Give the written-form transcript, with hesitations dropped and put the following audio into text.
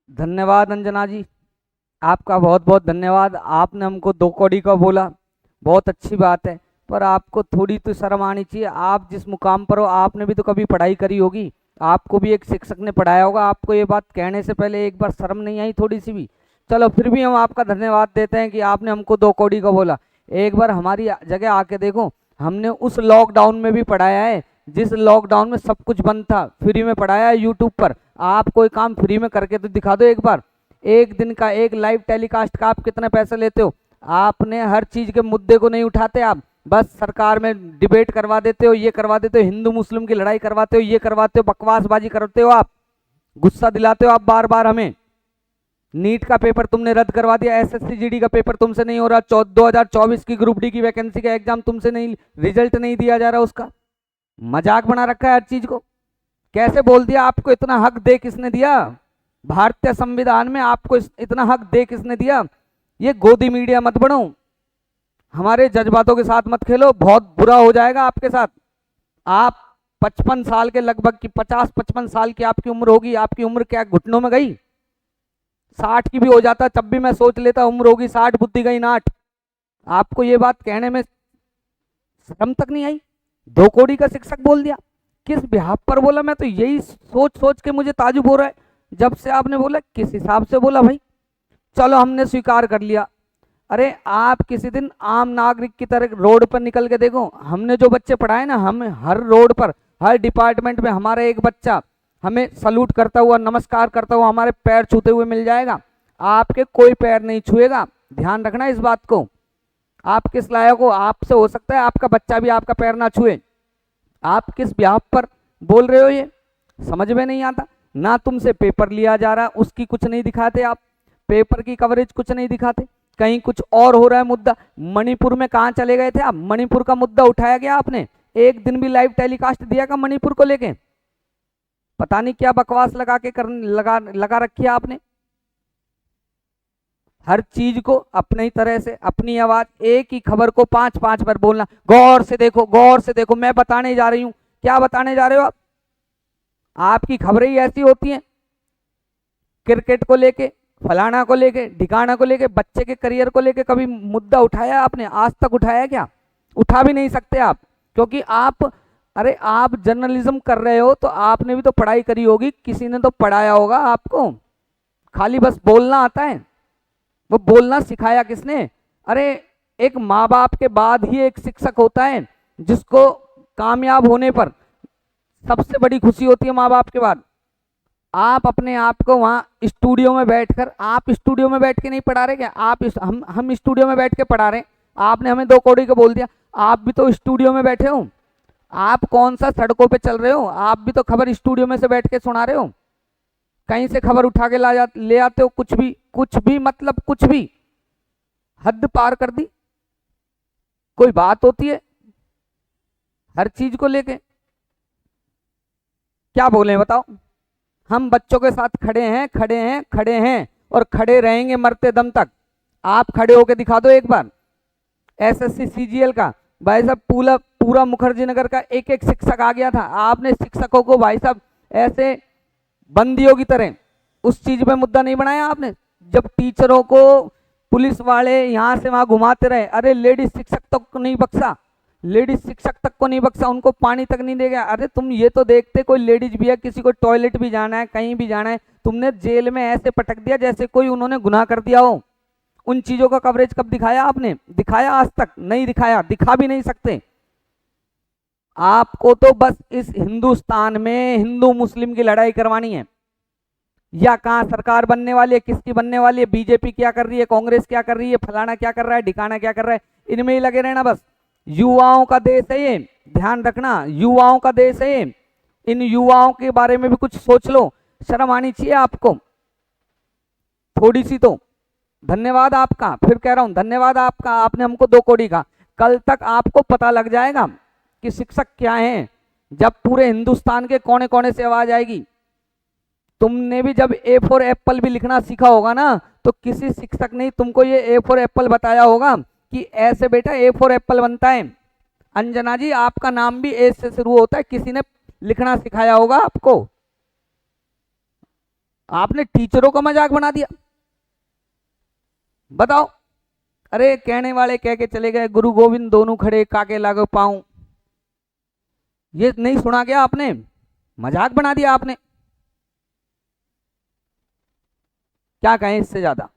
धन्यवाद अंजना जी, आपका बहुत बहुत धन्यवाद। आपने हमको 2 कौड़ी का बोला, बहुत अच्छी बात है। पर आपको थोड़ी तो शर्म आनी चाहिए। आप जिस मुकाम पर हो, आपने भी तो कभी पढ़ाई करी होगी, आपको भी एक शिक्षक ने पढ़ाया होगा। आपको ये बात कहने से पहले एक बार शर्म नहीं आई थोड़ी सी भी? चलो फिर भी हम आपका धन्यवाद देते हैं कि आपने हमको 2 कौड़ी का बोला। एक बार हमारी जगह आके देखो, हमने उस लॉकडाउन में भी पढ़ाया है जिस लॉकडाउन में सब कुछ बंद था, फ्री में पढ़ाया है यूट्यूब पर। आप कोई काम फ्री में करके तो दिखा दो एक बार। एक दिन का एक लाइव टेलीकास्ट का आप कितने पैसे लेते हो? आपने हर चीज के मुद्दे को नहीं उठाते, आप बस सरकार में डिबेट करवा देते हो, ये करवा देते हो, हिंदू मुस्लिम की लड़ाई करवाते हो, ये करवाते हो, बकवासबाजी करते हो आप, गुस्सा दिलाते हो आप बार बार हमें। नीट का पेपर तुमने रद्द करवा दिया, एसएससी जीडी का पेपर तुमसे नहीं हो रहा, 2024 की ग्रुप डी की वैकेंसी का एग्जाम तुमसे नहीं, रिजल्ट नहीं दिया जा रहा उसका। मजाक बना रखा है हर चीज को। कैसे बोल दिया? आपको इतना हक दे किसने दिया? भारतीय संविधान में आपको इतना हक दे किसने दिया? ये गोदी मीडिया मत बनो, हमारे जज्बातों के साथ मत खेलो, बहुत बुरा हो जाएगा आपके साथ। आप 55 साल के लगभग की, 50-55 साल की आपकी उम्र होगी। आपकी उम्र क्या घुटनों में गई? 60 की भी हो जाता तब भी मैं सोच लेता उम्र होगी 60, बुद्धि गई 8। आपको ये बात कहने में शर्म तक नहीं आई? 2 कौड़ी का शिक्षक बोल दिया। किस बिहाफ पर बोला? मैं तो यही सोच सोच के मुझे ताजुब हो रहा है जब से आपने बोला। किस हिसाब से बोला भाई? चलो हमने स्वीकार कर लिया। अरे आप किसी दिन आम नागरिक की तरह रोड पर निकल के देखो, हमने जो बच्चे पढ़ाए ना, हम हर रोड पर, हर डिपार्टमेंट में हमारा एक बच्चा हमें सलूट करता हुआ, नमस्कार करता हुआ, हमारे पैर छूते हुए मिल जाएगा। आपके कोई पैर नहीं छुएगा, ध्यान रखना इस बात को। आप किस लायक हो? आपसे हो सकता है आपका बच्चा भी आपका पैर ना छुए। आप किस ब्याह पर बोल रहे हो? ये समझ में नहीं आता। ना तुमसे पेपर लिया जा रहा, उसकी कुछ नहीं दिखाते आप, पेपर की कवरेज कुछ नहीं दिखाते, कहीं कुछ और हो रहा है मुद्दा। मणिपुर में कहाँ चले गए थे आप? मणिपुर का मुद्दा उठाया गया आपने? एक दिन भी लाइव टेलीकास्ट दिया का मणिपुर को लेके? पता नहीं क्या बकवास लगा के लगा रखी है आपने। हर चीज को अपनी तरह से, अपनी आवाज, एक ही खबर को 5-5 बार बोलना, गौर से देखो, गौर से देखो। मैं बताने जा रही हूं, क्या बताने जा रहे हो आप? आपकी खबरें ही ऐसी होती हैं, क्रिकेट को लेके, फलाना को लेके, ढिकाना को लेके, बच्चे के करियर को लेके कभी मुद्दा उठाया आपने? आज तक उठाया क्या? उठा भी नहीं सकते आप, क्योंकि आप, अरे आप जर्नलिज्म कर रहे हो तो आपने भी तो पढ़ाई करी होगी, किसी ने तो पढ़ाया होगा आपको। खाली बस बोलना आता है? वो बोलना सिखाया किसने? अरे एक माँ बाप के बाद ही एक शिक्षक होता है जिसको कामयाब होने पर सबसे बड़ी खुशी होती है, माँ बाप के बाद। आप अपने आप को वहां स्टूडियो में बैठकर, आप स्टूडियो में बैठ के नहीं पढ़ा रहे क्या? हम स्टूडियो में बैठ के पढ़ा रहे हैं, आपने हमें 2 कौड़ी का बोल दिया। आप भी तो स्टूडियो में बैठे हो, आप कौन सा सड़कों पे चल रहे हो? आप भी तो खबर स्टूडियो में से बैठ के सुना रहे हो, कहीं से खबर उठा के ले आते हो, कुछ भी, कुछ भी, मतलब कुछ भी। हद पार कर दी। कोई बात होती है हर चीज को लेके? क्या बोले बताओ? हम बच्चों के साथ खड़े हैं, खड़े हैं, खड़े हैं, और खड़े रहेंगे मरते दम तक। आप खड़े होके दिखा दो एक बार। एसएससी सीजीएल का भाई साहब, पूरा पूरा मुखर्जी नगर का एक एक शिक्षक आ गया था। आपने शिक्षकों को भाई साहब ऐसे बंदियों की तरह उस चीज पे मुद्दा नहीं बनाया आपने? जब टीचरों को पुलिस वाले यहाँ से वहां घुमाते रहे, अरे लेडीज शिक्षक तक को नहीं बख्शा, लेडीज शिक्षक तक को नहीं बख्शा, उनको पानी तक नहीं दे गया। अरे तुम ये तो देखते, कोई लेडीज भी है, किसी को टॉयलेट भी जाना है, कहीं भी जाना है, तुमने जेल में ऐसे पटक दिया जैसे कोई उन्होंने गुनाह कर दिया हो। उन चीजों का कवरेज कब दिखाया आपने? दिखाया? आज तक नहीं दिखाया, दिखा भी नहीं सकते। आपको तो बस इस हिंदुस्तान में हिंदू मुस्लिम की लड़ाई करवानी है, या कहां सरकार बनने वाली है, किसकी बनने वाली है, बीजेपी क्या कर रही है, कांग्रेस क्या कर रही है, फलाना क्या कर रहा है, ढिकाना क्या कर रहा है, इनमें ही लगे रहना बस। युवाओं का देश है ये, ध्यान रखना, युवाओं का देश है ये। इन युवाओं के बारे में भी कुछ सोच लो, शर्म आनी चाहिए आपको थोड़ी सी तो। धन्यवाद आपका, फिर कह रहा हूं धन्यवाद आपका, आपने हमको 2 कौड़ी का। कल तक आपको पता लग जाएगा कि शिक्षक क्या है, जब पूरे हिंदुस्तान के कोने कोने से आवाज आएगी। तुमने भी जब ए फॉर एप्पल भी लिखना सीखा होगा ना, तो किसी शिक्षक ने तुमको ये ए फॉर एप्पल बताया होगा कि ऐसे बेटा ए फॉर एप्पल बनता है। अंजना जी, आपका नाम भी ए से शुरू होता है, किसी ने लिखना सिखाया होगा आपको। आपने टीचरों का मजाक बना दिया। बताओ। अरे कहने वाले कह के चले गए, गुरु गोविंद दोनों खड़े काके लागो पाऊं। ये नहीं सुना क्या आपने? मजाक बना दिया आपने। क्या कहें इससे ज्यादा।